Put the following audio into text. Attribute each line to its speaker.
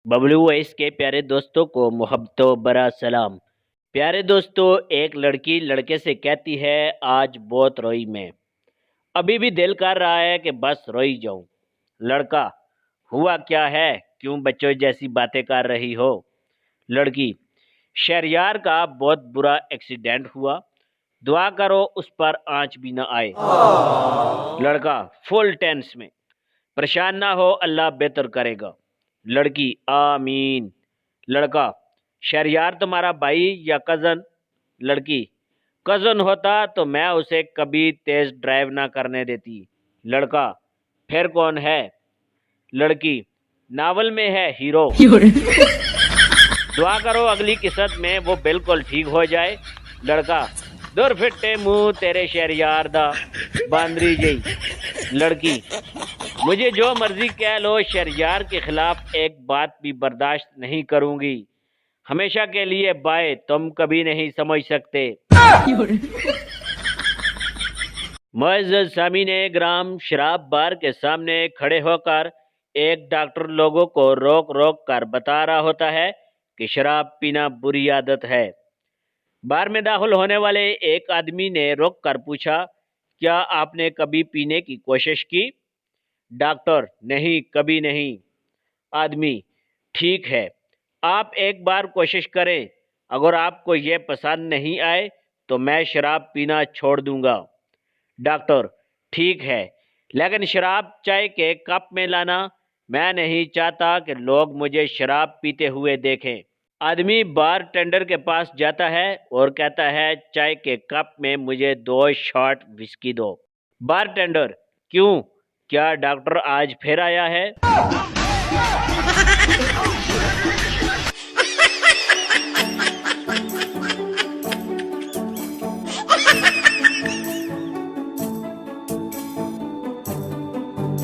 Speaker 1: Bablu voice के प्यारे दोस्तों को मोहब्बतों बरा सलाम। प्यारे दोस्तों, एक लड़की लड़के से कहती है, आज बहुत रोई मैं, अभी भी दिल कर रहा है कि बस रोई जाऊं। लड़का, हुआ क्या है, क्यों बच्चों जैसी बातें कर रही हो। लड़की, शहरयार का बहुत बुरा एक्सीडेंट हुआ, दुआ करो उस पर आंच भी ना आए। लड़का फुल टेंस में, परेशान ना हो, अल्लाह बेहतर करेगा। लड़की, आमीन। लड़का, शहरयार तुम्हारा भाई या कजन। लड़की, कजन होता तो मैं उसे कभी तेज ड्राइव ना करने देती। लड़का, फिर कौन है। लड़की, नावल में है हीरो, दुआ करो अगली किस्त में वो बिल्कुल ठीक हो जाए। लड़का, दूर फिट्टे मुंह तेरे शहरयार दा, बांदरी जई। लड़की, मुझे जो मर्जी कह लो, शहरयार के खिलाफ एक बात भी बर्दाश्त नहीं करूंगी। हमेशा के लिए बाय, तुम कभी नहीं समझ सकते। मुअज़्ज़ज़ सामीने ग्राम, शराब बार के सामने खड़े होकर एक डॉक्टर लोगों को रोक रोक कर बता रहा होता है कि शराब पीना बुरी आदत है। बार में दाखिल होने वाले एक आदमी ने रोक कर पूछा, क्या आपने कभी पीने की कोशिश की। डॉक्टर, नहीं, कभी नहीं। आदमी, ठीक है, आप एक बार कोशिश करें, अगर आपको ये पसंद नहीं आए तो मैं शराब पीना छोड़ दूंगा। डॉक्टर, ठीक है, लेकिन शराब चाय के कप में लाना, मैं नहीं चाहता कि लोग मुझे शराब पीते हुए देखें। आदमी बार टेंडर के पास जाता है और कहता है, चाय के कप में मुझे 2 शॉट विस्की दो। बार टेंडर, क्यों, क्या डॉक्टर आज फिर आया है।